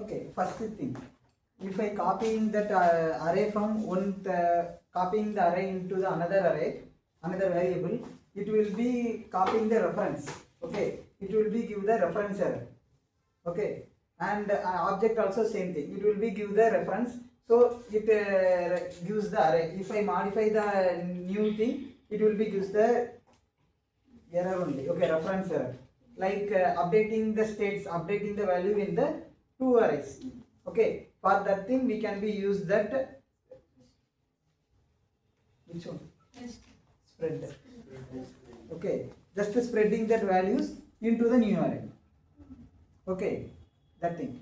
Okay, first thing, if I copying that array from copying the array into the another array, another variable, it will be copying the reference. Okay, it will be give the reference error. Okay, and object also same thing. It will be give the reference, so it gives the array. If I modify the new thing, it will be gives the error only. Okay, reference error. Like updating the states, updating the value in the two arrays. Okay, for that thing we can be use that which one? Spread. Okay, just spreading that values into the new array. Okay, that thing.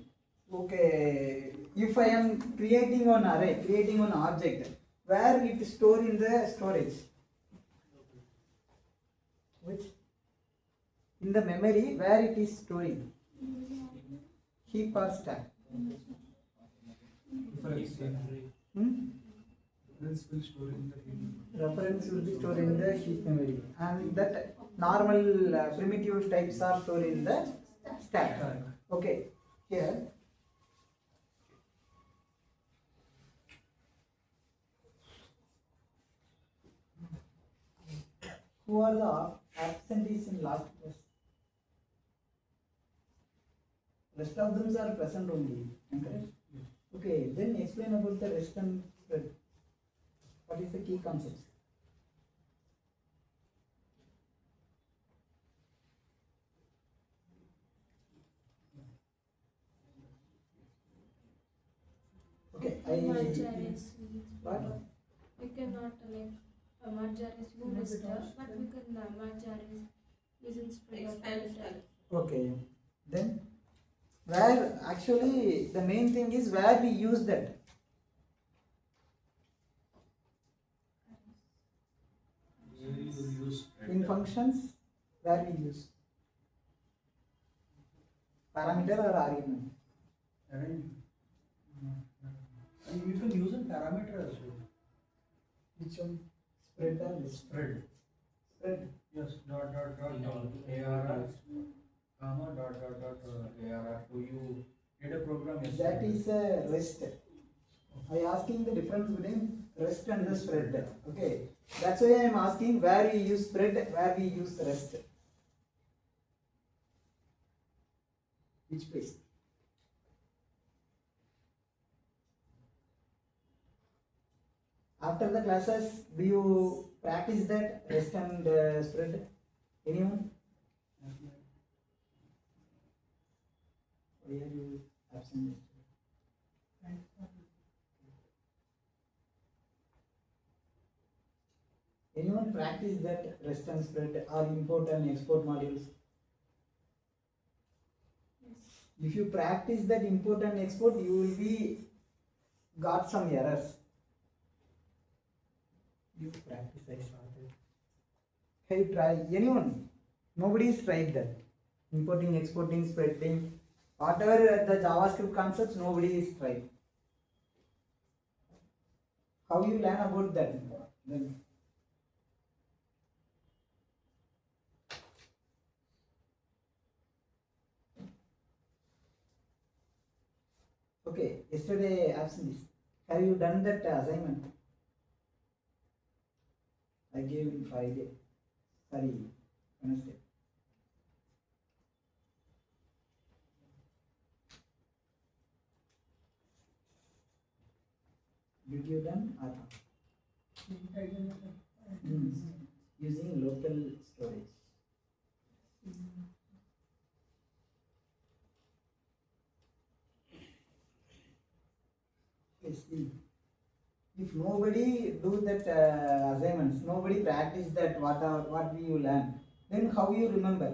Okay, if I am creating an array, creating an object, where it is stored in the storage? Which? In the memory, where it is storing? Heap or stack? Hmm? Reference will be stored in the heap memory, and that normal primitive types are stored in the stack. Okay, here who are the absentees in last class? Rest of them are present only. Correct? Okay, then explain about the rest and spread. What is the key concepts? Okay, Merge arrays. What? We cannot merge arrays using lister, but we can merge arrays using spread operator. Okay, then where actually the main thing is where we use that. In functions, where we use parameter or argument. And you can use a parameter as well. Which one? Spread or list? Spread. Spread. Yes, dot ARR, comma ARR. So you did a program. That is a rest. I asking the difference between rest and the spread. Okay, that's why I am asking where we use spread, where we use rest. Which place? After the classes, do you practice that rest and spread? Anyone? Why are you absent? Anyone practice that rest and spread or import and export modules? If you practice that import and export, you will be got some errors. You practice, I started. Hey, try anyone. Nobody has tried that. Importing, exporting, spreading, whatever the JavaScript concepts, nobody is tried. How you learn about that? Then okay, yesterday absent. Have you done that assignment? I gave in Friday. Sorry, Wednesday. Did you done or not? Using local storage. See, if nobody do that assignments, nobody practice that what we you learn, then how you remember?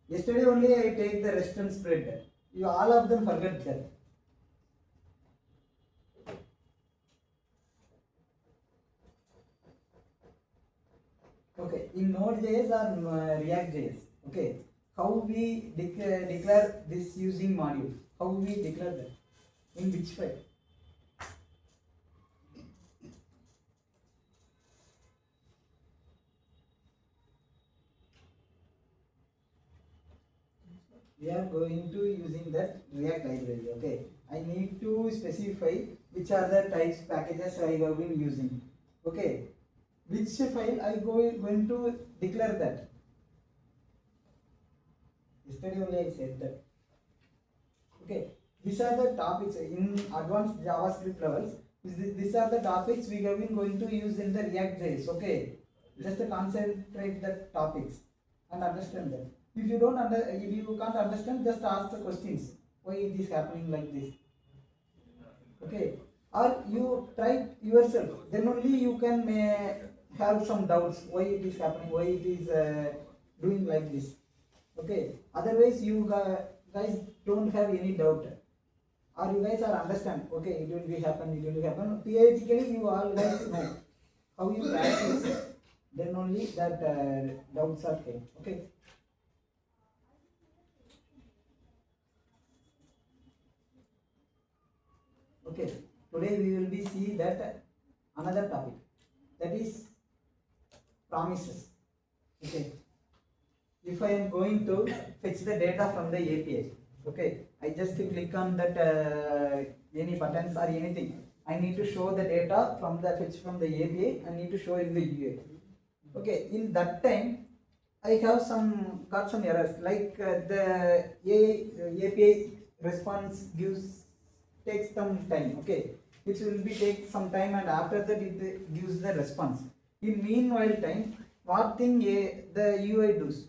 Yesterday only I take the rest and spread. You all of them forget that. Okay, in Node.js or React.js, okay, how we declare this using module? How we declare that? In which file? We are going to using that React library, okay. I need to specify which are the types packages I have been using. Okay, which file I going to declare that. Yesterday only I said that. Okay, these are the topics in advanced JavaScript levels. These are the topics we have been going to use in the React.js. Okay, just concentrate the topics and understand them. If you don't if you can't understand, just ask the questions. Why it is happening like this? Okay, or you try yourself. Then only you can have some doubts. Why it is happening? Why it is doing like this? Okay. Otherwise, you guys don't have any doubt, or you guys are understand. Okay, it will be happen. It will be happen. Theoretically, you all guys know how you practice. Then only that doubts are came. Okay. Okay. Today we will be see that another topic, that is promises. Okay. If I am going to fetch the data from the API, okay, I just click on that any buttons or anything. I need to show the data from the fetch from the API. I need to show in the UI. Okay, in that time, I have got some errors, like the API response takes some time. Okay, it will be take some time, and after that it gives the response. In meanwhile time, what thing the UI does?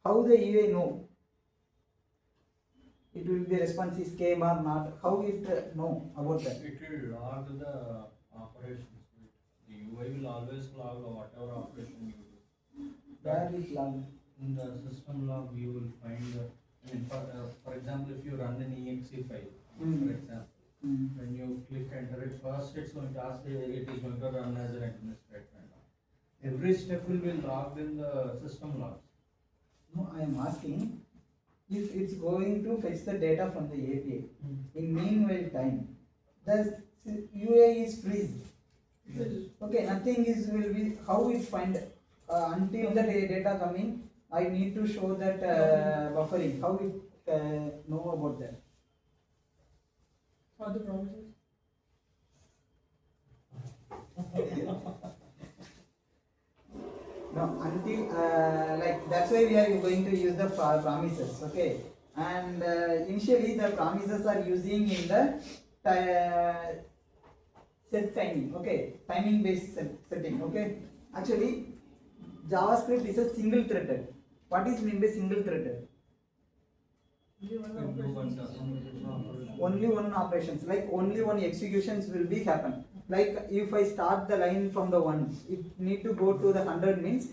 How the UI know it will be response is came or not? How it know about that? It will log the operations. The UI will always log whatever operation you do. Where is log? In the system log, you will find for example, if you run an exe file, for example, when you click enter it first, it's going to ask it is going to run as an administrator. Every step will be logged in the system logs. No, I am asking if it's going to fetch the data from the API. In meanwhile time, the UI is freeze. Yes. Okay, nothing is will be how it find until the data coming. I need to show that buffering. How it know about that? For the promises. No, until like that's why we are going to use the promises. Okay, and initially the promises are using in the set timing. Okay, timing based setting. Okay, actually JavaScript is a single threaded. What is mean by single threaded? Only one operations, like only one executions will be happen. Like if I start the line from the 1, it need to go to the 100 means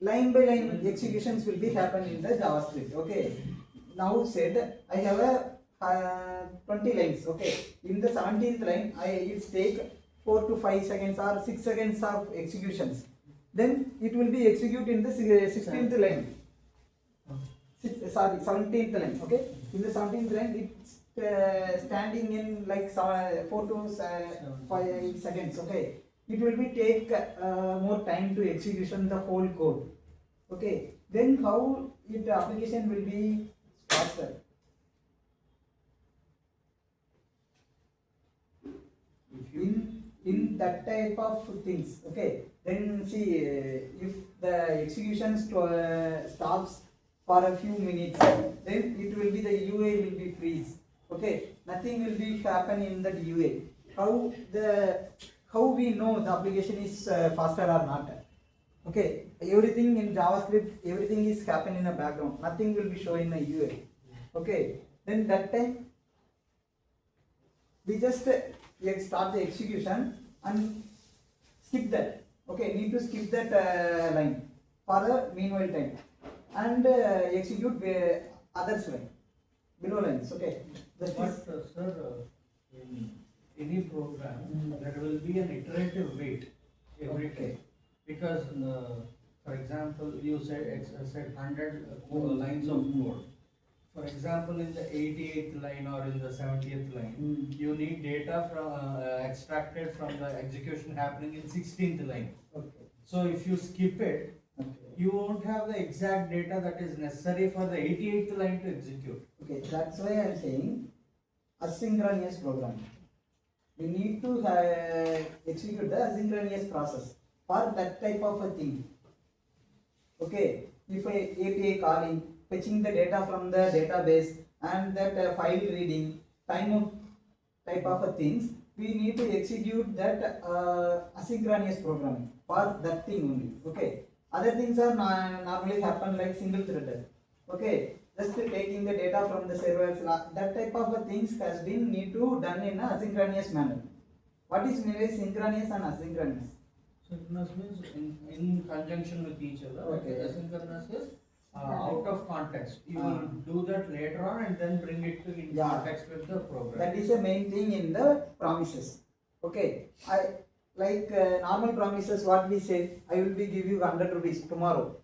line by line executions will be happen in the JavaScript. Okay. Now said I have a 20 lines. Okay. In the 17th line, it take 4 to 5 seconds or 6 seconds of executions. Then it will be execute in the 16th line. 17th line. Okay. In the 17th line, it's standing in like 4 to 5 seconds. Okay, it will be take more time to execution the whole code. Okay, then how the application will be faster? In that type of things. Okay, then see if the execution stops for a few minutes, then it will be the UI will be freeze. Okay, nothing will be happen in that UI. How we know the application is faster or not? Okay, everything in JavaScript, everything is happen in a background. Nothing will be shown in a UI. Okay, then that time we just start the execution and skip that. Okay, need to skip that line for the meanwhile time and execute others line below lines. Okay. But sir, in any program, there will be an iterative wait every time. Because, for example, you said 100 lines of code. For example, in the 88th line or in the 70th line, you need data from extracted from the execution happening in 16th line. Okay. So if you skip it, you won't have the exact data that is necessary for the 88th line to execute. Okay, that's why I am saying asynchronous programming. We need to execute the asynchronous process for that type of a thing. Okay, if a API calling, fetching the data from the database and that file reading, timeout type of a things, we need to execute that asynchronous programming for that thing only. Okay, other things are normally happen like single threaded. Okay, just taking the data from the servers, that type of a things has been need to done in a asynchronous manner. What is mean by synchronous and asynchronous? Synchronous means in conjunction with each other. Okay. Asynchronous is out of context. You Ah. will do that later on and then bring it to in Yeah. context with the program. That is the main thing in the promises. Okay, I like normal promises. What we say, I will be give you 100 rupees tomorrow.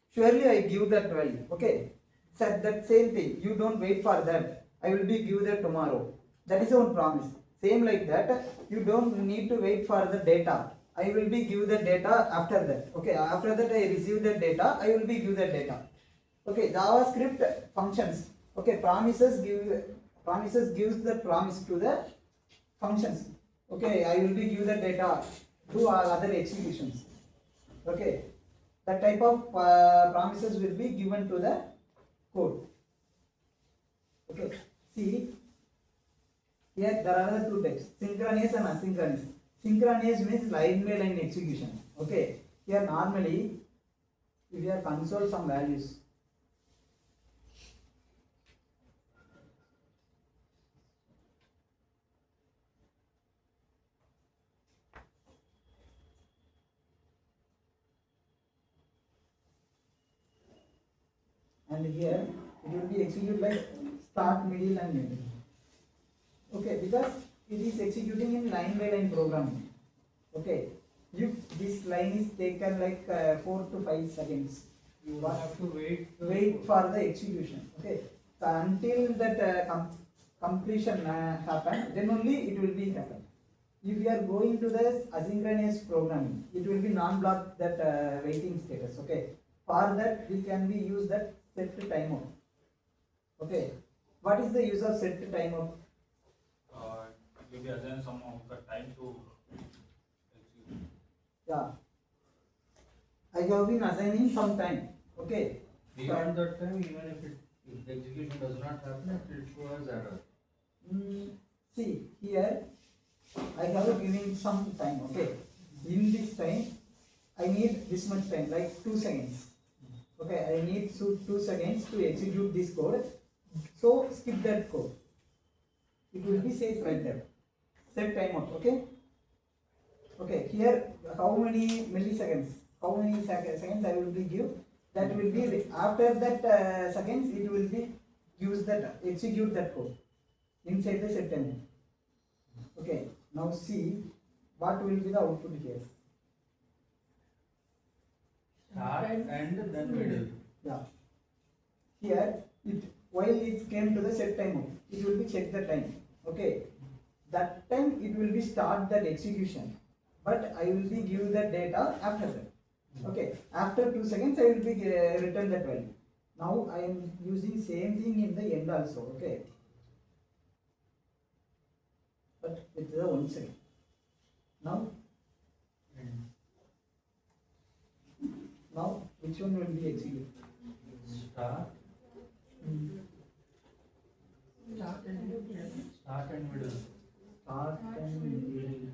Surely I give that value. Okay, said that same thing. You don't wait for that. I will be give that tomorrow. That is our promise. Same like that. You don't need to wait for the data. I will be give the data after that. Okay, after that I receive the data. I will be give the data. Okay, JavaScript functions. Okay, promises gives the promise to the functions. Okay, I will be give the data to other executions. Okay, that type of promises will be given to the code. Okay, see here there are the two types: synchronous and asynchronous. Synchronous means line by line execution. Okay, here normally if you have console some values. And here it will be executed like start, middle and middle. Okay, because it is executing in line by line programming. Okay, if this line is taken like 4 to 5 seconds, You will have to wait for the execution. Okay, so until that completion happen, then only it will be happen. If you are going to the asynchronous programming, it will be non-block that waiting status. Okay, for that we can be use that set timeout. Okay, what is the use of set timeout? It will be assign some of the time to execute. Yeah, I have been assigning some time. Okay, Beyond that time, even if the execution does not happen, it will show as error. see here, I have given some time. Okay, in this time, I need this much time, like 2 seconds. Okay, I need 2 seconds to execute this code. So skip that code. It will be safe right there. Set timeout. Okay. Okay. Here, how many milliseconds? How many seconds I will be give? That will be after that seconds. It will be use that execute that code inside the set timeout. Okay. Now see what will be the output here. Start and then middle. Yeah. Here, while it came to the set timeout, it will be check the time. Okay. That time it will be start that execution, but I will be give the data after that. Okay. After 2 seconds, I will be return that value. Now I am using same thing in the end also. Okay. But with the 1 second. Now which one will be executed? Start. Start and middle. Start and middle.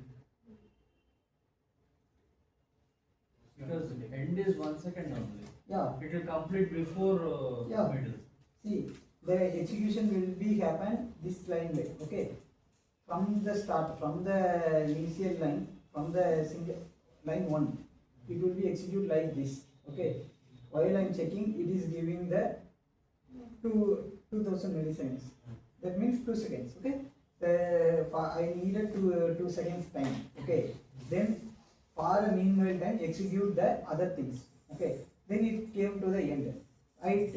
Because end is 1 second only. Yeah. It will complete before Yeah. middle. See, the execution will be happen this line way. Okay. From the start, from the initial line, from the single line 1, it will be execute like this. Okay. While I am checking, it is giving the 2000 milliseconds. That means 2 seconds. Okay. I needed 2 seconds time. Okay. Then for a meanwhile time, execute the other things. Okay. Then it came to the end. I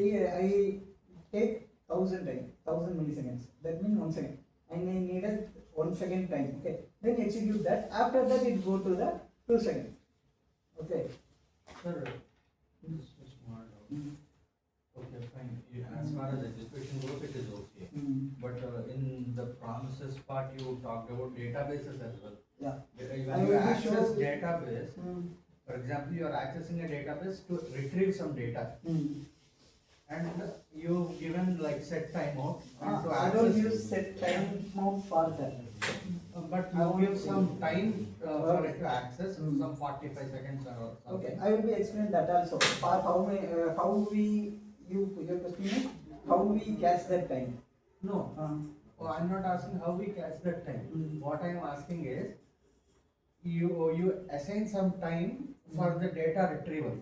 take 1000 time, 1000 milliseconds. That means 1 second. And I needed 1 second time. Okay. Then execute that. After that, it go to the 2 seconds. Okay. Sir, this is small. Okay, fine. As far as execution goes, it is okay. But in the promises part, you talked about databases as well. Yeah. I When you will be access sure- database, for example, you are accessing a database to retrieve some data, and you've given like set timeout. And to I don't access- use set time mode for that. But I you want give to- some time for Okay. it to access, some 45 seconds or something. Okay, I will be explaining that also. For how we, your question is, how we catch that time? No, oh, I'm not asking how we catch that time. Mm. What I'm asking is, you assign some time for the data retrieval.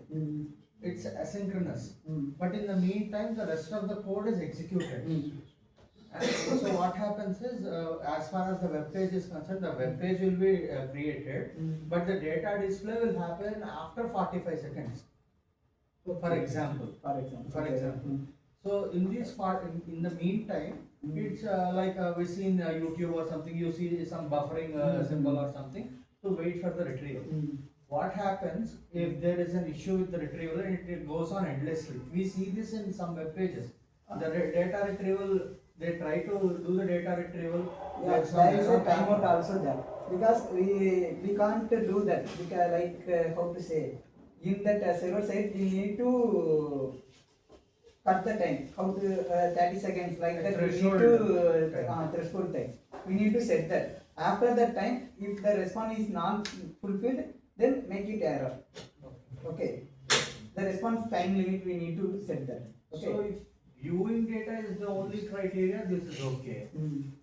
It's asynchronous. But in the meantime, the rest of the code is executed. And so what happens is, as far as the web page is concerned, the web page will be created, but the data display will happen after 45 seconds. For example. For example. For okay. example. So in this part, in the meantime, it's like we see in YouTube or something, you see some buffering symbol or something to wait for the retrieval. What happens if there is an issue with the retrieval and it goes on endlessly? We see this in some web pages. The data retrieval, they try to do the data retrieval. Yeah, there's some there is a error timeout happen. also there, because we can't do that, because like how to say, in that server side we need to cut the time, how to 30 seconds like that, we need Threshold to time. threshold time, we need to set that. After that time, if the response is not fulfilled, then make it error. Okay, the response time limit we need to set that. Okay. So if viewing data is the only criteria, this is okay.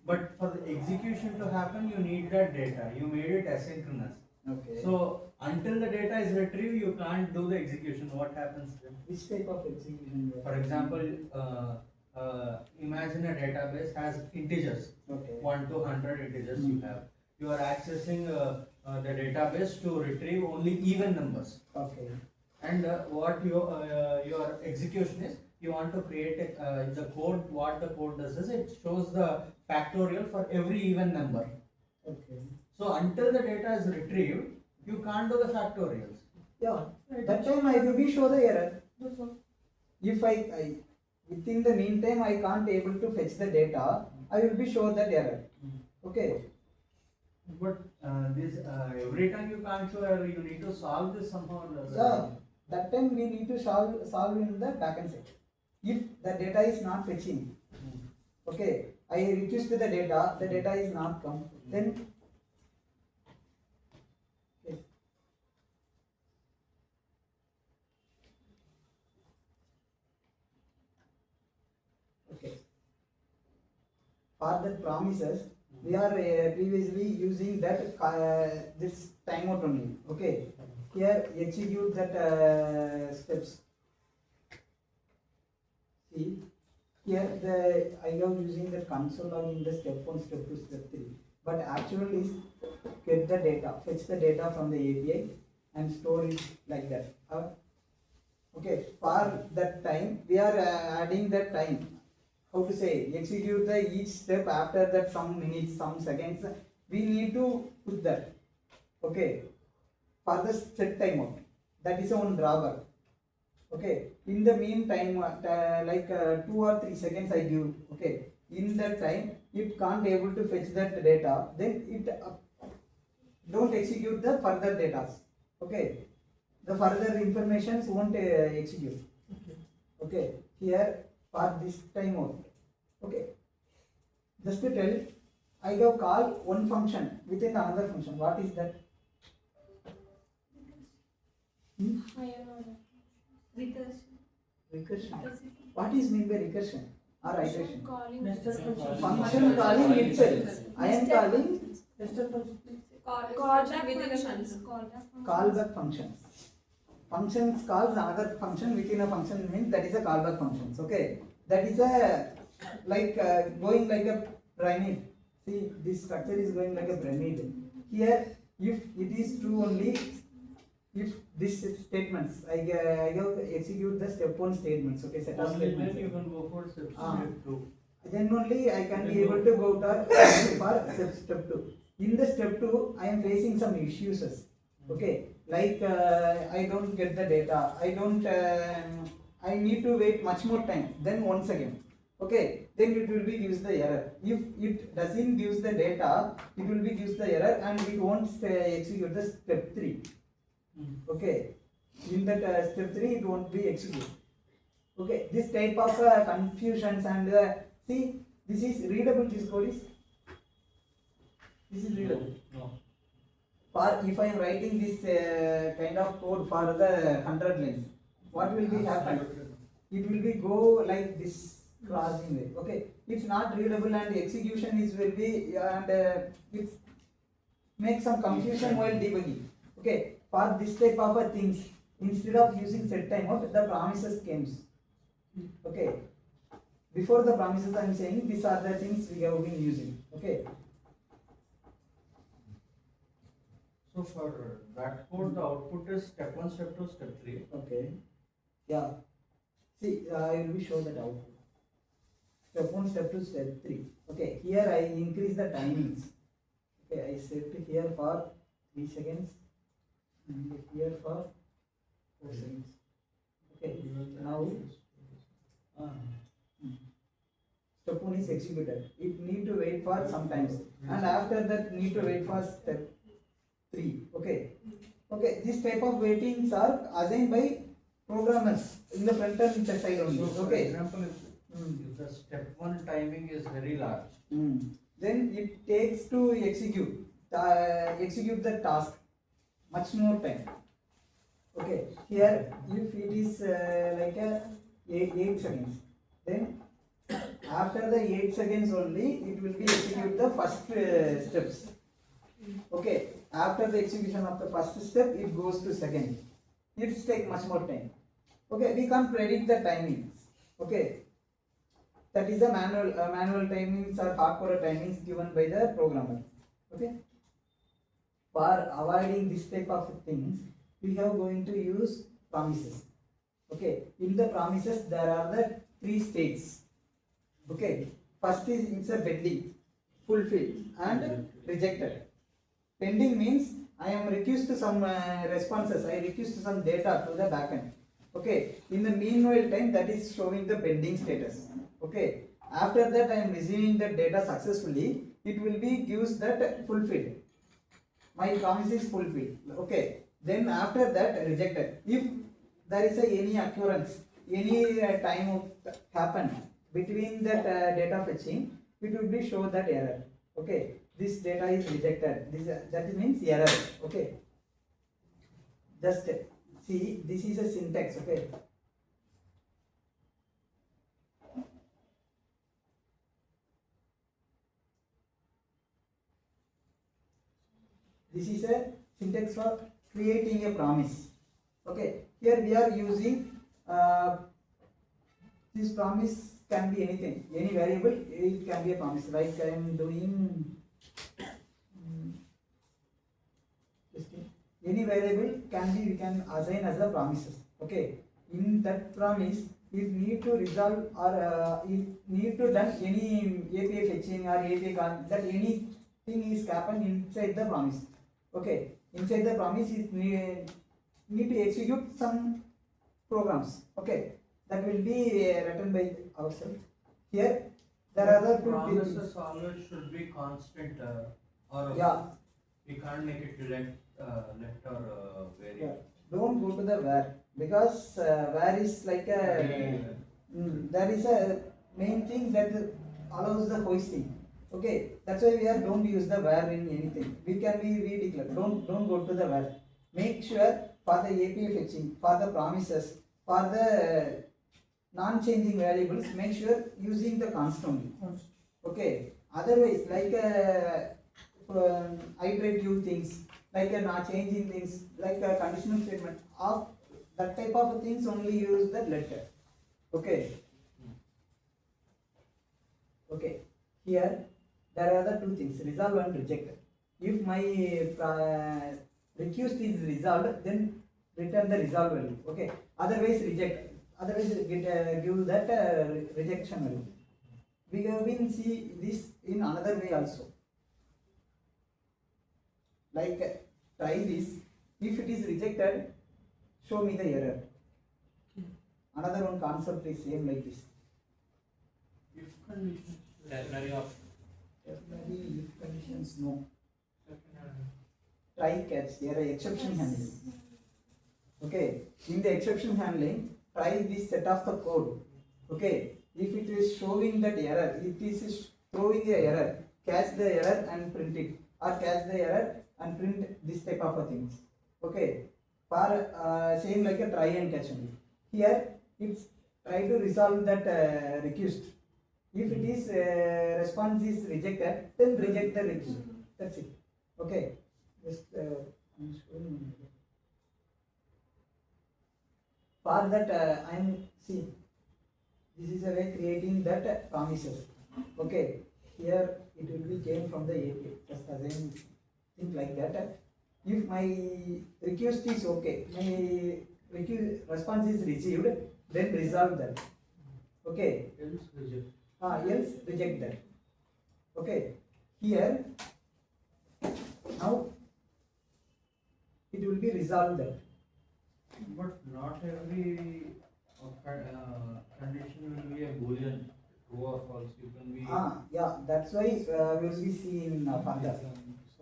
But for the execution to happen, you need that data. You made it asynchronous. Okay. So until the data is retrieved, you can't do the execution. What happens then? which type of execution? you are- For example, imagine a database has integers, Okay. 1 to 100 integers you have. You are accessing the database to retrieve only even numbers. Okay. And what your execution is, you want to create the code. What the code does is it shows the factorial for every even number. Okay. So until the data is retrieved, you can't do the factorials. Yeah, that time I will be show the error. If I within the meantime I can't able to fetch the data, I will be show that error. Okay. But this every time you can't show error, you need to solve this somehow or other. Yeah, that time we need to solve in the backend side. If the data is not fetching, okay, I request the data is not come, then okay. Okay. For the promises, we are previously using that this timeout only. Okay. Here execute that steps. See, here I am using the console log in the step 1, step 2, step 3. But actually is get the data, fetch the data from the API and store it like that. Okay, for that time we are adding that time. How to say, execute the each step after that some minutes, some seconds. We need to put that. Okay, for the set timeout. That is one drawback. Okay, in the meantime, like 2 or 3 seconds I give. Okay, in that time, it can't able to fetch that data, then it don't execute the further data. Okay, the further informations won't execute. Okay, here for this timeout. Okay, just to tell, I have called one function within another function. What is that? Higher order. Recursion. Recursion. What is mean by recursion or iteration? Calling. Function calling itself. I am calling Callback functions. callback functions. Functions calls another function within a function means that is a callback functions. Okay, that is a like going like a pyramid. See, this structure is going like a pyramid. Here, if it is true only, if this statements, I have execute the step 1 statements. Okay, set of Only statements. then you can go for step Ah. 2. Then only I can be able to go to for step 2. In the step 2, I am facing some issues. Okay, like I don't get the data. I need to wait much more time. Then once again, Okay, then it will be gives the error. If it doesn't gives the data, it will be gives the error and it won't execute the step 3. Okay, in that step 3 it won't be executed. Okay, this type of confusions and see, this is readable, this code this is readable. No. For if I am writing this kind of code for the 100 lines, what will be happen? It will be go like this crossing way. Okay, it's not readable and execution is will be and it makes some confusion while debugging. Okay, for this type of things, instead of using set timeout, the promises comes. Okay, before the promises I am saying these are the things we have been using. Okay. So for that code, the output is step 1, step 2, step 3. Okay. Yeah. See, I will be show that output. Step 1, step 2, step 3. Okay. Here I increase the timings. Okay. I set here for 3 seconds and here for 4 seconds. Okay. Now step 1 is executed. It need to wait for some times, and after that need to wait for step 3. Okay. Okay. This type of waitings are assigned by programmers in the front end side only. So for Okay. example, if the step 1 timing is very large, Then it takes to execute the task much more time. Okay. Here, if it is like a 8 seconds, then after the 8 seconds only, it will be execute the first steps. Okay. After the execution of the first step, it goes to second. It's take much more time. Okay, we can't predict the timings. Okay, that is the manual timings or hardcore timings given by the programmer. Okay, for avoiding this type of things, we have going to use promises. Okay, in the promises there are the 3 states. Okay, first is it's a pending, fulfilled and rejected. Pending means I am request to some responses, I request some data to the backend. Okay, in the meanwhile time that is showing the pending status. Okay, after that I am receiving the data successfully, it will be gives that fulfilled. My promise is fulfilled. Okay, then after that rejected. If there is any occurrence, any time happen between that data fetching, it will be show that error. Okay, this data is rejected. This that means error. Okay, just see, this is a syntax. Okay, this is a syntax for creating a promise. Okay, here we are using this promise can be anything, any variable, it can be a promise. Like I am doing any variable can be, we can assign as a promises. Okay, in that promise it need to resolve or it need to done any API fetching or API that anything is happen inside the promise. Okay, inside the promise it need to execute some programs. Okay, that will be written by ourselves. Here there are the two promises things. always should be constant, or Yeah. we can't make it left or variable. Yeah. Don't go to the where, because where is like a there is a main thing that allows the hoisting. Okay, that's why we are don't use the where in anything. We can be redeclare. Don't go to the where. Make sure for the API fetching, for the promises, for the non-changing variables, make sure using the constant only. Okay. Otherwise, like iterative things, like not changing things, like a conditional statement of that type of things only use the letter. Okay. Okay. Here there are the two things, resolve and reject. If my request is resolved, then return the resolve value. Okay. Otherwise reject. Otherwise give that rejection value. We can see this in another way also. Like try this. If it is rejected, show me the error. Another one concept is same like this. Ternary of Ternary if conditions, no. Try catch, here a exception handling. Okay, in the exception handling, try this set of the code. Okay, if it is showing that error, it is throwing the error, catch the error and print it, or catch the error and print this type of a things. Okay, for same like a try and catch only. Here it's try to resolve that request. If it is response is rejected, then reject the request. That's it. Okay, just I'm showing. For that I'm see, this is a way creating that promises. Okay, here it will be came from the API, just again think like that. If my request is okay, my response is received, then resolve that. Okay, Else reject. else reject that. Okay, here now it will be resolved that. But not every condition will be a boolean, true or false. You can be. Yeah, that's why we will be seeing further.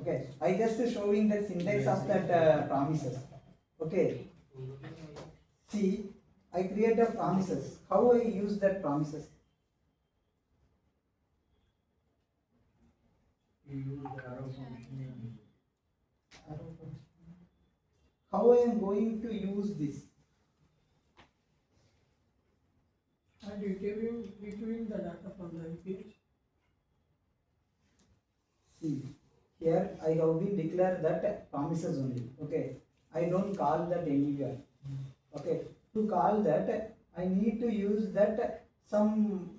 Okay, I just showing the syntax of that promises. Okay, see, I create a promises. How I use that promises? You use the arrow function. How I am going to use this? And retrieving the data from the API. See, here I have been declared that promises only. Okay, I don't call that anywhere. Okay, to call that I need to use that some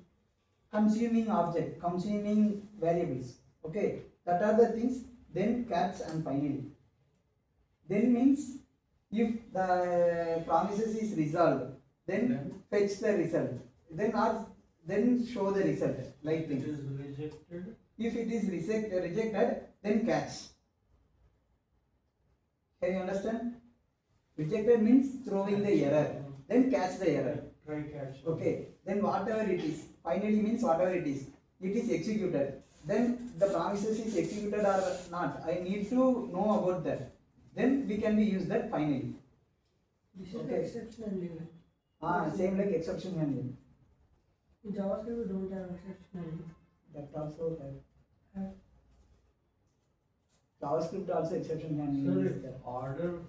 consuming object, consuming variables. Okay, that are the things. Then catch and finally. Then means if the promises is resolved, then fetch the result. Then show the result like It this. is rejected. If it is rejected, then catch. Can you understand? Rejected means throwing the error. Then catch the error. Try catch. Okay. Then whatever it is, finally means whatever it is executed. Then the promises is executed or not. I need to know about that. Then we can be use that finally. This is Okay. the exception handling. Same like exception handling. In JavaScript, we don't have exception handling. That also Uh, JavaScript also exception handling So is if there. order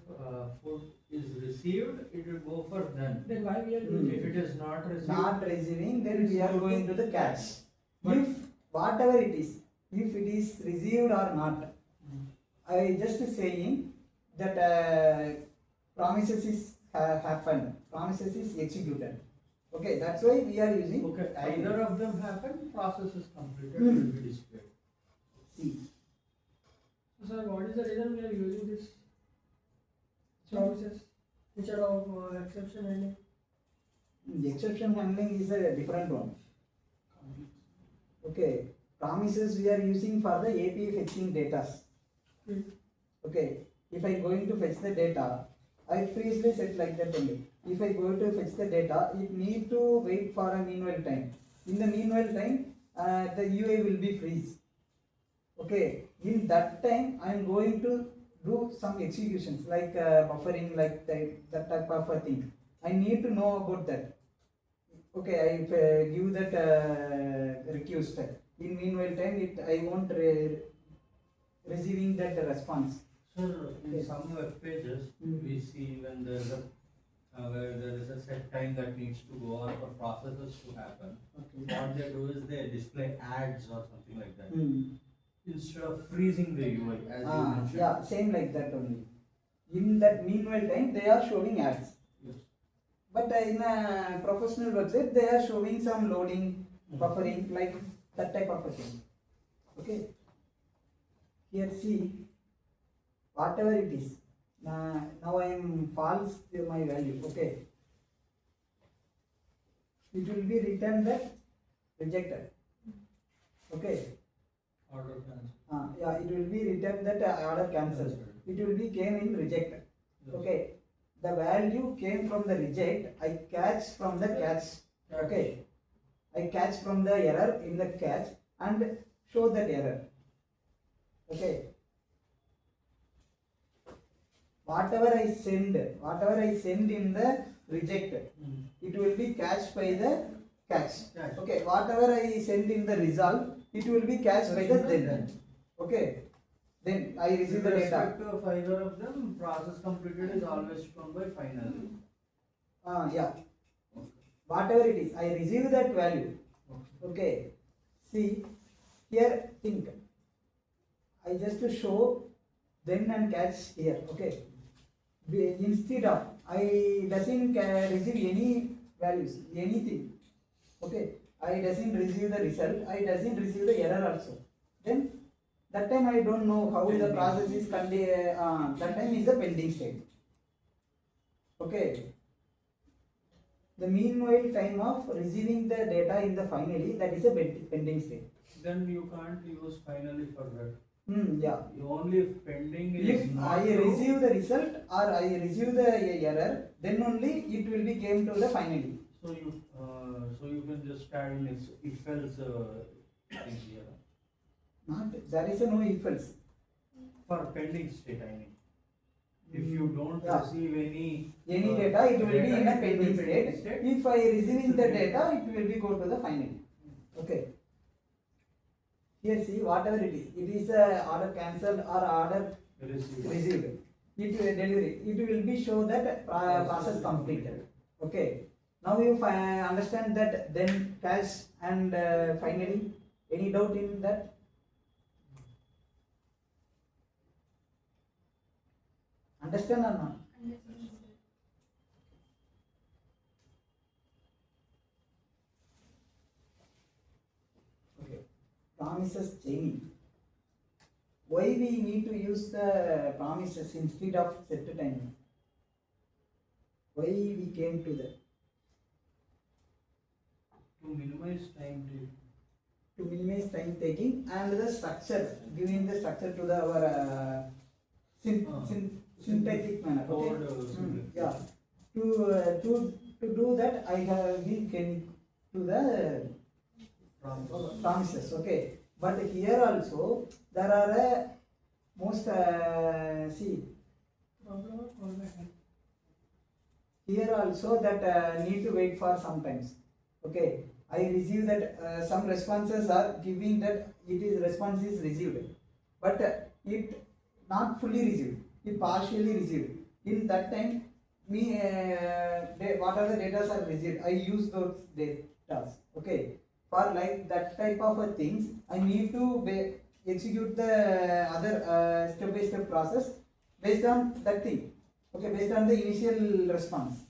food is received, it will go for then. Then why we are Hmm. doing If it is not received, Not receiving, then we are going to the catch. But- If whatever it is, if it is received or not, I just saying that promises is happened, promises is executed. Okay, that's why we are using. okay, either of them happen, process is completed, Hmm. it will be displayed. See, So, sir, what is the reason we are using this promises instead of exception handling? the exception handling is a different one. Okay, promises we are using for the API fetching data. Hmm. Okay, if I going to fetch the data, I previously said like that only. If I go to fetch the data, it need to wait for a meanwhile time. In the meanwhile time, the UI will be freeze. Okay, in that time, I am going to do some executions like buffering, like that type of a thing. I need to know about that. Okay, I give that request. In meanwhile time, I won't receiving that response. Sir, Okay. in some web pages, Hmm. we see when there is a where there is a set time that needs to go on for processes to happen. Okay. What they do is they display ads or something like that Hmm. instead of freezing the UI as you mentioned. Yeah, same like that only. In that meanwhile time, they are showing ads. Yes. But in a professional website, they are showing some loading, buffering, like that type of a thing. Okay. Here, see, whatever it is. Now I am false to my value. Okay. It will be written that rejected. Okay. Order cancel. Yeah, it will be written that order cancelled. It will be came in rejected. Yes. Okay, the value came from the reject, I catch from the catch. Okay, I catch from the error in the catch and show that error. Okay. Whatever I send in the reject, it will be catched by the catch. Catch. Okay. Whatever I send in the result, it will be catched by the then. Okay. Then I receive the data. Irrespective of either of them, process completed is always shown by final. Yeah. Whatever it is, I receive that value. Okay. Okay. See, here think. I just to show then and catch here. Okay. Instead of I doesn't receive any values, anything. Okay. I doesn't receive the result. I doesn't receive the error also. Then that time I don't know how the process is that time is the pending state. Okay. The meanwhile time of receiving the data in the finally, that is a pending state. Then you can't use finally for that. Yeah. You only if pending is If not I true, receive the result or I receive the error, then only it will be came to the finally. so you can just add in if else thing here. Not there is a no if else. For pending state, I mean. If you don't Yeah. receive any Data, it will be in a it will pending be state. state. If I receiving the data, it will be go to the finally. Okay. Here see whatever it is a order cancelled or order received. It will delivery. It will be show that process completed. Okay. Now you understand that then cash and finally. Any doubt in that? Understand or not? Understand, sir. Okay. Promises chaining. Why we need to use the promises instead of set time? Why we came to that? To minimize time take. To minimize time taking and the structure, giving the structure to the our synthetic manner. Okay. Code, Yeah. To do that, I have been came to the promises. Okay. But here also there are most see Problem or callback? here also that need to wait for sometimes. Okay. I receive that some responses are giving that it is response is received, but it not fully received, it partially received. In that time, me what are the data are received, I use those data. Okay, for like that type of things, I need to execute the other step by step process based on that thing. Okay, based on the initial response.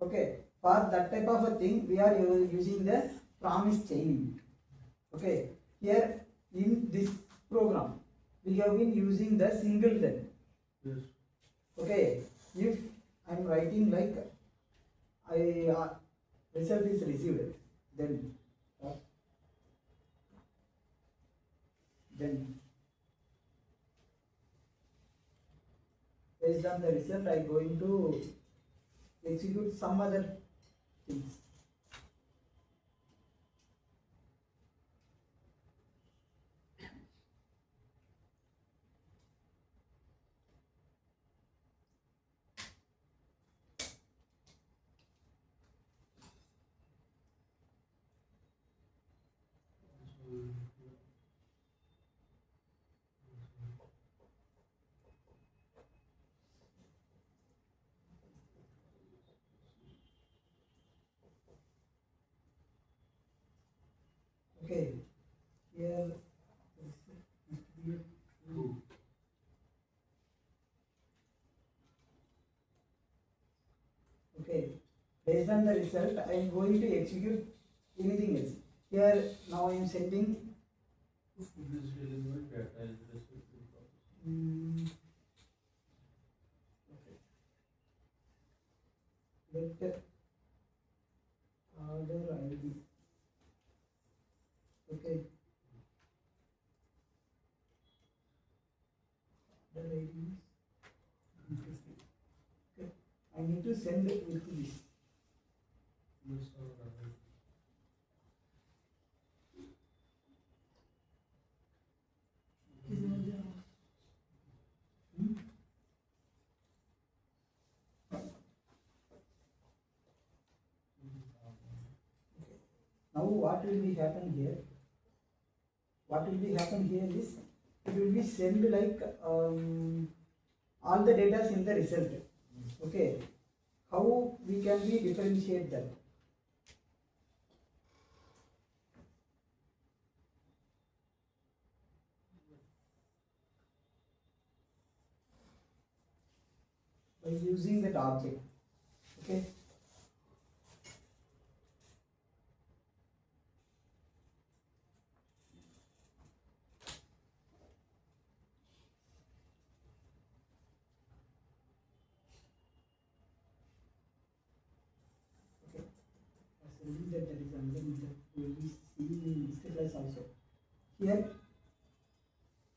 Okay. For that type of a thing, we are using the promise chaining. Okay. Here in this program, we have been using the singleton. Yes. Okay. If I am writing like I result is received, then based on the result, I am going to execute some other things. Okay. Here True. okay. Based on the result, I am going to execute anything else. Here now I am sending. This delivered data is received in process. Okay. Let order ID. Okay. Order ID. Okay. I need to send it with this. Yes, sir. Now what will be happen here? What will be happen here is it will be sent like all the data in the result. Okay. How we can be differentiate that? By using that object. Okay. Assuming that there is another method will be seen in next class also. Here,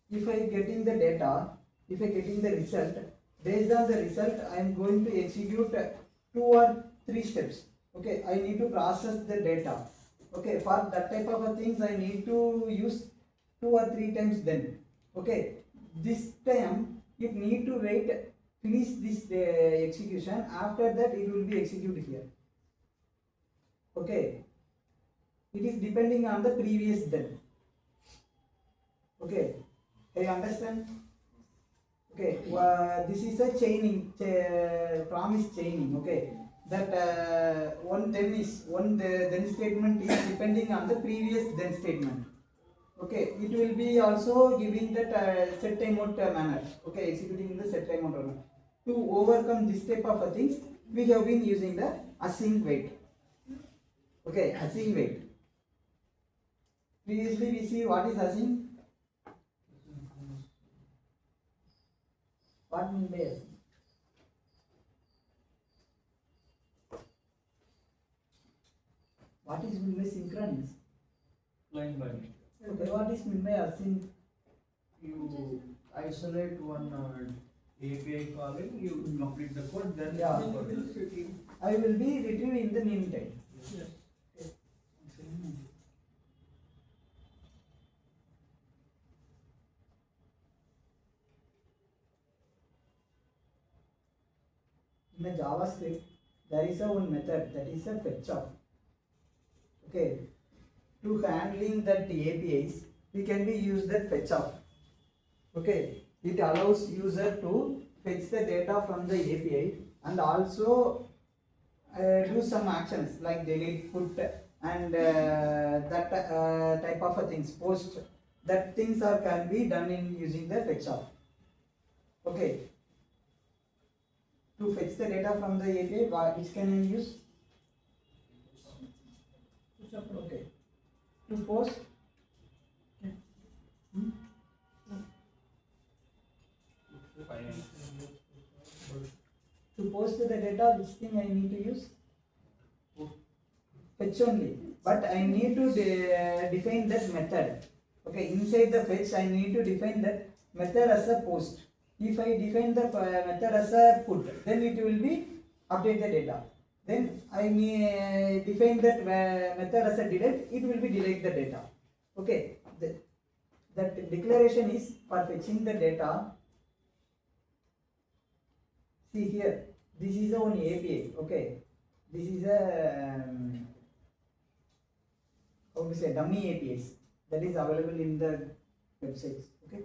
if I getting the data, if I getting the result, based on the result, I am going to execute 2 or 3 steps. Okay, I need to process the data. Okay, for that type of a things, I need to use 2 or 3 times then. Okay, this time it need to wait, finish this execution. After that, it will be executed here. Okay, it is depending on the previous then. Okay, I understand. Okay, this is a chaining, promise chaining. Okay, that one then statement is depending on the previous then statement. Okay, it will be also giving that set timeout manner. Okay, executing in the set timeout manner. To overcome this type of things, we have been using the async wait. Okay, async wait. Previously we see what is async. What mean by async? What is mean by synchronous? Line by line. Okay, what is mean by async? You isolate one API calling, you complete the code, then Yeah. you code. I will be retrieved in the meantime. Yes. In the JavaScript, there is a one method that is a fetch off. Okay, to handling that APIs, we can be use that fetch off. Okay, it allows user to fetch the data from the API and also do some actions like delete, put, and that type of things, post. That things are can be done in using the fetch off. Okay. To fetch the data from the API, which can I use? Okay. To post. Hmm? Fine. To post the data, which thing I need to use? Fetch only. But I need to define that method. Okay, inside the fetch, I need to define that method as a post. If I define the method as a put, then it will be update the data. Then I may define that method as a delete, it will be delete the data. Okay, that declaration is for fetching the data. See here, this is the one API. Okay, this is a how to say dummy APIs that is available in the websites. Okay,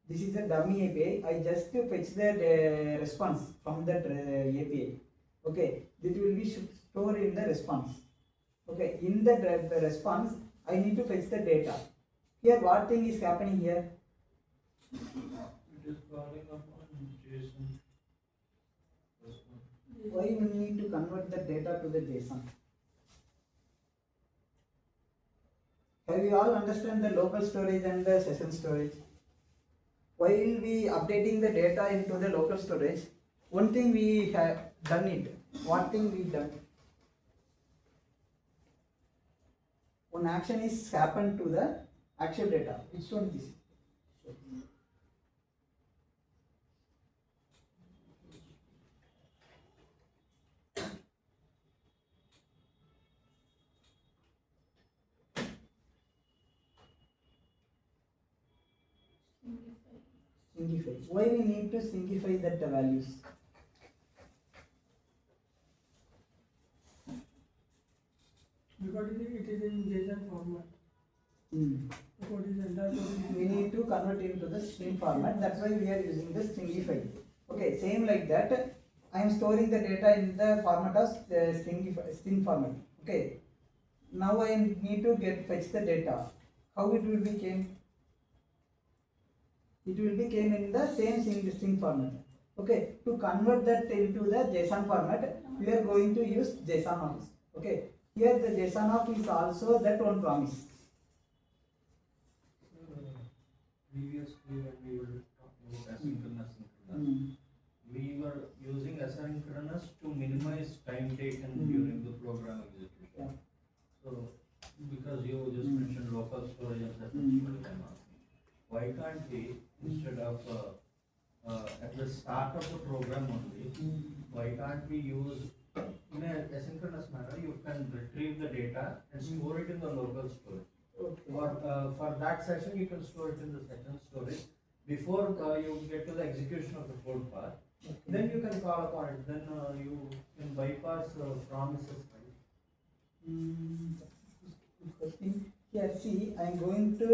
this is a dummy API. I just fetch the response from that API. Okay, it will be stored in the response. Okay, in the response, I need to fetch the data. Here, what thing is happening here? It is calling upon JSON. Why we need to convert the data to the JSON? Have you all understand the local storage and the session storage? While we updating the data into the local storage, one thing we have done it. What thing we done? One action is happened to the actual data. Which one is? Syncify. Why we need to syncify that the values? Because but it is in JSON format. Hmm. What is entire We need to convert into the string format. That's why we are using the stringify. Okay, same like that. I am storing the data in the format of string format. Okay. Now I need to fetch the data. How it will be came? It will be came in the same string format. Okay. To convert that into the JSON format, we are going to use JSON office. Okay. Here the JSON office is also that one promise. Previously when we were talking about asynchronous, Hmm. we were using asynchronous to minimize time taken Mm. during the program execution. Yeah. So, because you just Mm. mentioned local storage and session Mm. storage, I'm asking, why can't we, instead of at the start of the program only, why can't we use, in a asynchronous manner, you can retrieve the data and store it in the local storage. Okay. Or for that session, you can store it in the session storage before you get to the execution of the code part. Then you can call upon it. Then you can bypass promises. Right? Question. Here, see, I am going to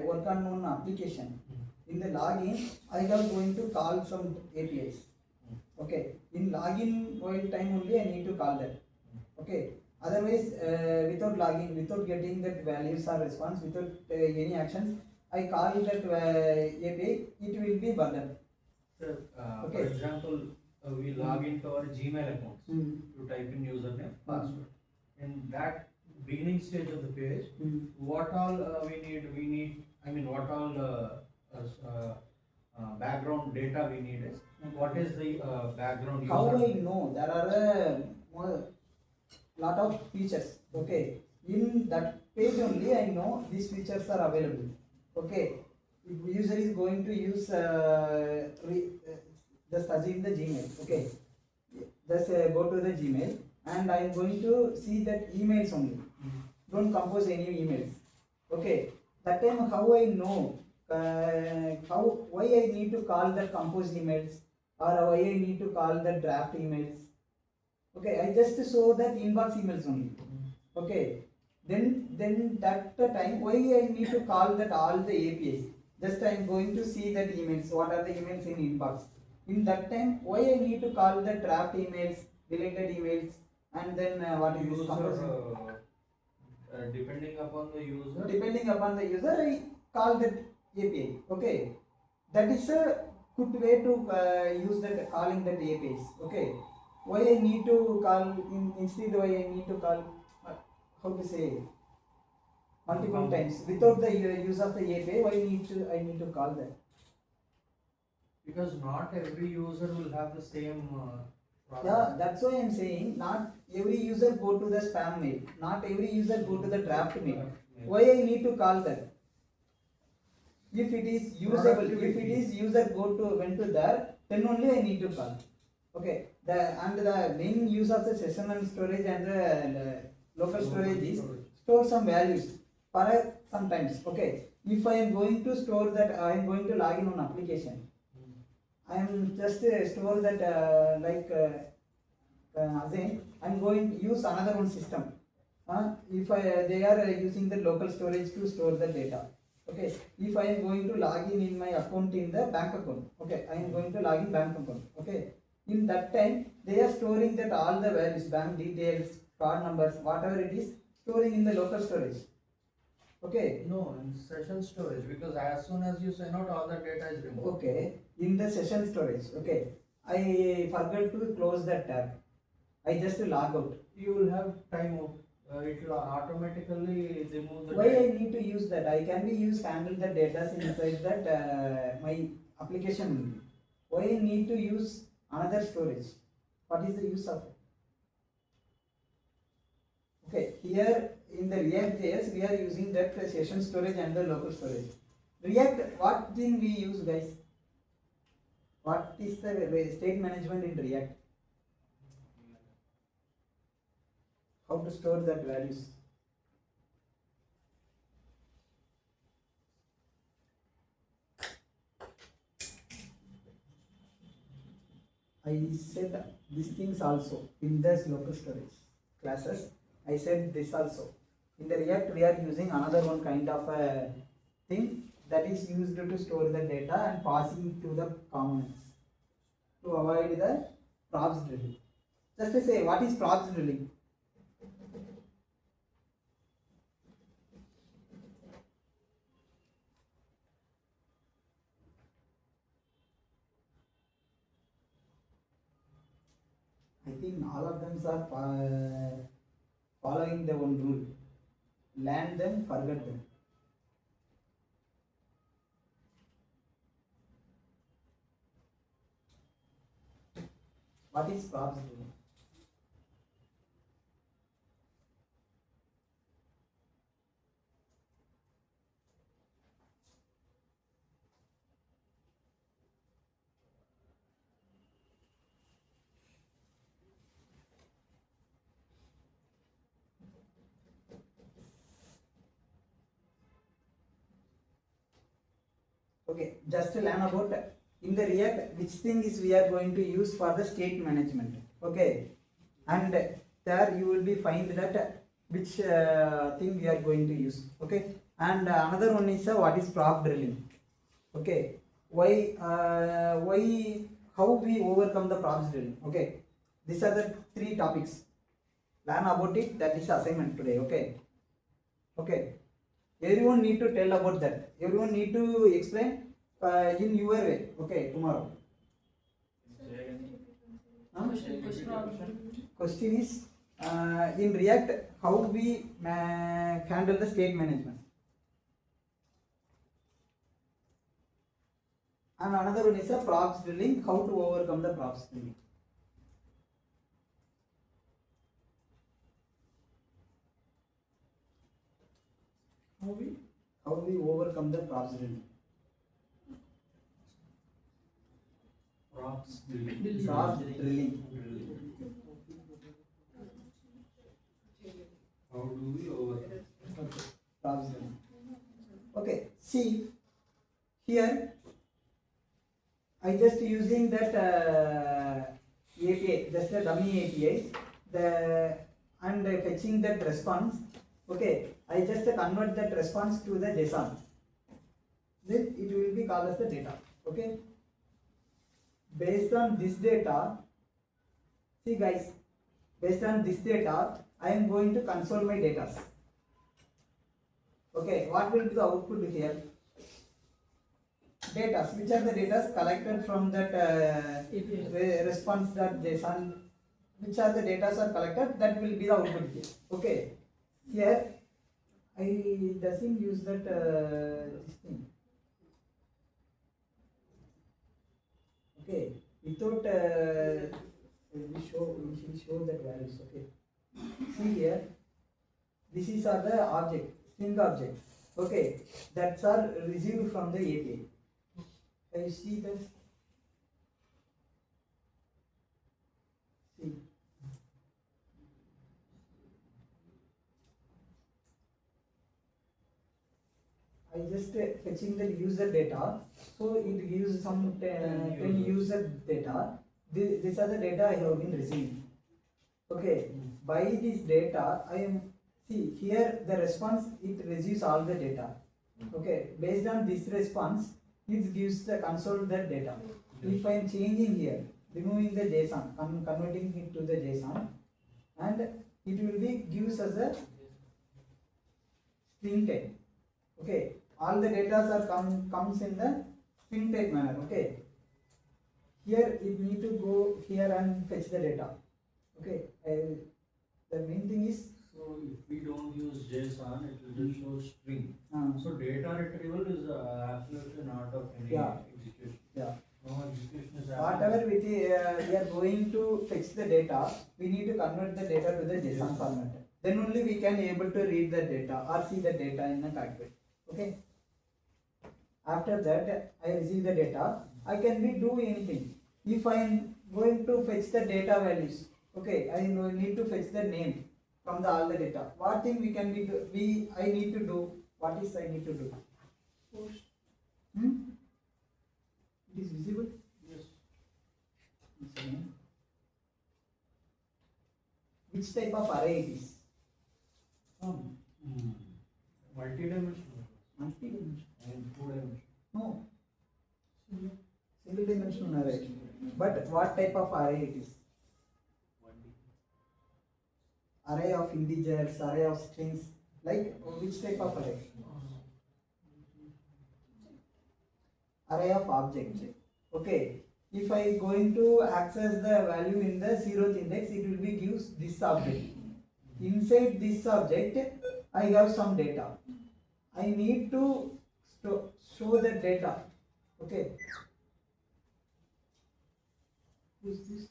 work on one application. In the login, I am going to call some APIs. Okay. In login while time only, I need to call that. Okay. Otherwise, without logging, without getting that values or response, without any actions, I call that API, it will be burden. So, Okay. for example, we log into our Gmail accounts to type in username, password. In that beginning stage of the page, what all we need, I mean, what all background data we need is, what is the background user? How I know? There are lot of features. Okay. In that page only, I know these features are available. Okay. If user is going to use just assume the Gmail. Okay. Just go to the Gmail and I am going to see that emails only. Don't compose any emails. Okay. That time how I know why I need to call the compose emails or why I need to call the draft emails. Okay, I just show that inbox emails only. Okay, then that time why I need to call that all the APIs. Just I am going to see that emails. What are the emails in inbox? In that time, why I need to call the draft emails, deleted emails, and then what is this compose? Depending upon the user. Depending upon the user, I call that API. Okay, that is a good way to use that calling that APIs. Okay, why I need to call instead why I need to call how to say multiple times without the use of the API. Why I need to call that? Because not every user will have the same. Yeah, that's why I'm saying not every user go to the spam mail. Not every user go to the draft mail. Why I need to call that? If it is usable, if it is user went to there, then only I need to call. Okay. The main use of the session and storage and the local storage is store some values for sometimes. Okay. If I am going to store that, I am going to log in on application. I am just store that again, I am going to use another one system. If they are using the local storage to store the data. Okay, if I am going to log in my account in the bank account, okay, I am going to log in bank account, okay. In that time, they are storing that all the values, bank details, card numbers, whatever it is, storing in the local storage. Okay. No, in session storage, because as soon as you sign out, all the data is removed. Okay, in the session storage, okay. I forgot to close that tab. I just log out. You will have timeout. It will automatically remove the Why data. I need to use that? I can be used handle the data inside that my application. Why I need to use another storage? What is the use of it? Okay, here in the React.js we are using that session storage and the local storage. React, what thing we use, guys? What is the state management in React? How to store that values? I said these things also in this local storage classes. I said this also. In the React, we are using another one kind of a thing that is used to store the data and passing to the components to avoid the props drilling. Just to say, what is props drilling? I think all of them are following the one rule. Learn them, forget them. What is props drilling? Okay, just to learn about in the React which thing is we are going to use for the state management. Okay, and there you will be find that which thing we are going to use. Okay, and another one is what is prop drilling. Okay, why how we overcome the props drilling. Okay, these are the three topics. Learn about it. That is assignment today. Okay, okay. Everyone need to tell about that. Everyone need to explain in your way. Okay, tomorrow. Huh? Question is in React how we handle the state management. And another one is a props drilling. How to overcome the props drilling. How we overcome the props drilling. Props drilling. Props drilling. How do we overcome? Okay. Props drilling. Okay. See here. I just using that API, just a dummy API. And fetching that response. Okay. I just convert that response to the JSON. Then it will be called as the data. Okay. Based on this data, see guys, based on this data, I am going to console my data. Okay, what will be the output here? Data. Which are the data collected from that response.json? Which are the data are collected? That will be the output here. Okay. Here, I doesn't use that this thing. Okay, without we should show that values. Okay, see here, this is are the object, string object. Okay, that's are received from the API. Can you see this? See. I just fetching the user data, so it gives some 10 user data. These are the data I have been receiving. Okay, by this data I am see here the response it receives all the data. Okay, based on this response it gives the console the data. If I am changing here, removing the JSON, converting it to the JSON, and it will be gives us a string type. Okay, all the data are comes in the string type manner. Okay, here it need to go here and fetch the data. Okay, the main thing is So if we don't use JSON, it will just show string. So data retrieval is absolutely not of any Yeah. execution. yeah. No execution is Whatever happening. we are going to fetch the data, we need to convert the data to the JSON format. Then only we can able to read the data or see the data in the correct way. Okay. After that, I receive the data. I can be do anything. If I am going to fetch the data values, okay, I need to fetch the name from the all the data. What thing we can be do, I need to do? What is I need to do? Post. It is visible. Yes. Once again. Which type of array it is? Multi-dimensional Multi-dimensional. and two-dimensional. No. Single dimensional array. But what type of array it is? Array of integers, array of strings, like which type of array? Array of objects. Okay. If I going to access the value in the 0th index, it will be gives this object. Inside this object, I have some data. I need to show the data. Okay. Who is this?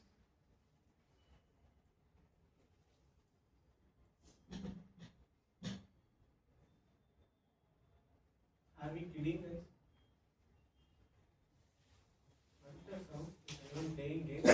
Are we kidding guys? What is the sound? Is anyone playing games?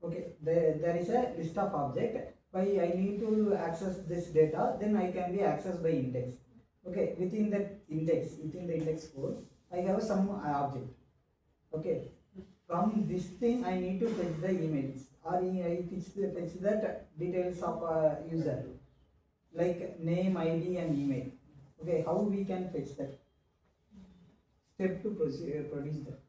Okay, there is a list of object. Why I need to access this data, then I can be accessed by index. Okay, within the index code, I have some object. Okay, from this thing I need to fetch the emails or I fetch that details of a user, like name, ID, and email. Okay, how we can fetch that? Step to produce that.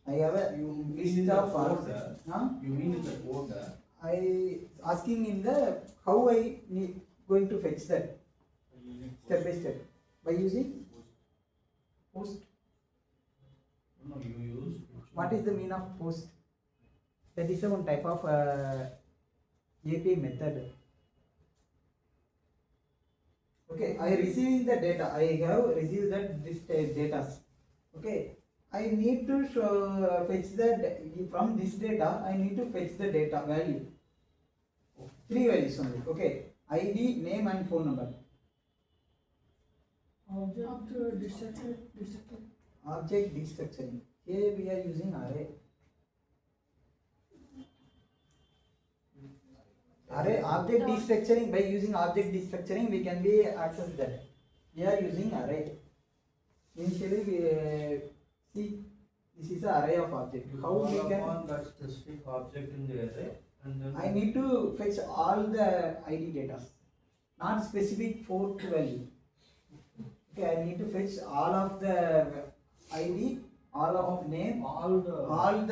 I have a You mean list in the of folder? huh? You mean in the folder? I asking in the how I need going to fetch that step by step by using post. No, you use. What is the mean of post? That is one type of API method. Okay, I receiving the data. I have received that this data. Okay, I need to fetch the from this data. I need to fetch the data value. 3 values only. Okay, ID, name, and phone number. Object destructure. Object destructuring. Here we are using array. Array object destructuring, by using object destructuring we can be access that. We are using array. Initially we see this is an array of object. How we can? On that specific object in the array, and then I need to fetch all the ID data, not specific 4th value. Okay, I need to fetch all of the ID, all of name, all the all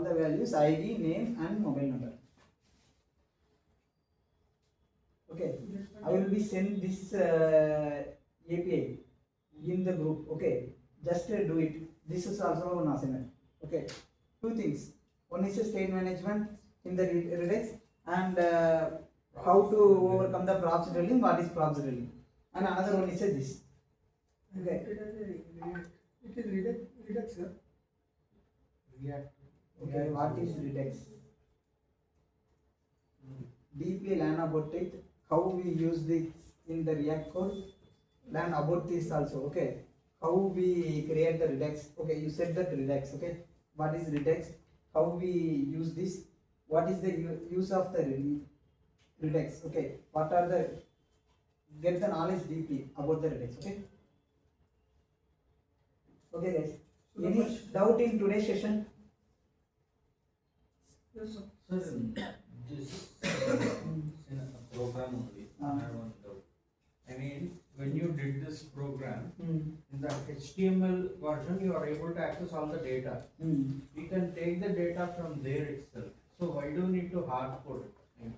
the values, ID, name, and mobile number. Okay, I will be send this API in the group. Okay, just do it. This is also one assignment. Okay, 2 things. One is a state management in the Redux and how to overcome the props drilling. What is props drilling? And another one is a this. Okay. It is Redux, sir. React. Okay, what is Redux? Deeply learn about it. How we use this in the React code. Learn about this also. Okay. How we create the Redux. Okay, you said that Redux. Okay. What is Redux? How we use this? What is the use of the Redux? Okay. What are the get the knowledge deeply about the Redux. Okay. Okay, guys. Any doubt in today's session? Yes, sir. Sir, this in a program only. I have one doubt. I mean, when you did this program, in the HTML version, you are able to access all the data. We can take the data from there itself. So why do we need to hard code it?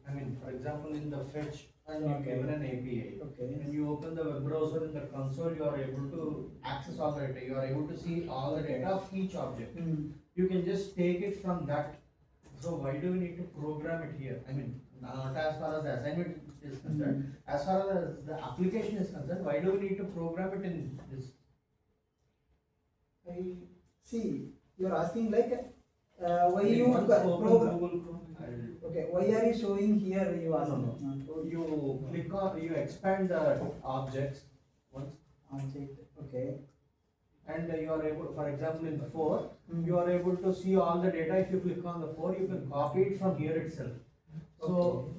I mean, for example, in the fetch, and you Okay. given an API. Okay. When you open the web browser in the console, you are able to access all the data. You are able to see all the data of each object. You can just take it from that. So why do we need to program it here? I mean, not as far as the assignment is concerned. As far as the application is concerned, why do we need to program it in this? I see. You are asking like why I mean, you once open program. Google Chrome, Okay, why are you showing here? You No, ask no, no. You click on, you expand the objects once, Object. Okay. and you are able, for example, in 4, Mm. you are able to see all the data. If you click on the 4, you can copy it from here itself. So,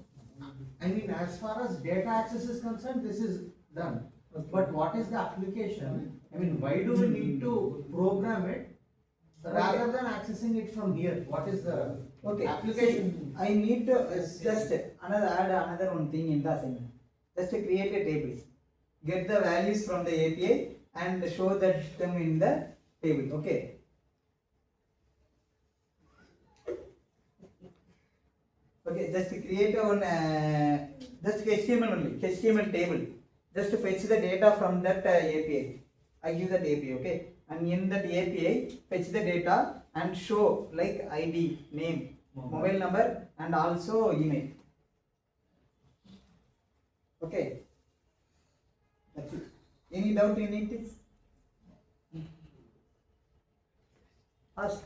I mean, as far as data access is concerned, this is done. Okay. But what is the application? I mean, why do we need to program it rather than accessing it from here? What is the Okay, application? see, I need to just add another one thing in the assignment. Just to create a table. Get the values from the API and show that them in the table. Okay. Okay, just to create a one just HTML only, HTML table. Just to fetch the data from that API. I give that API, okay? And in that API, fetch the data and show like ID, name, mobile number, and also email. Okay. That's it. Any doubt in it? Ask.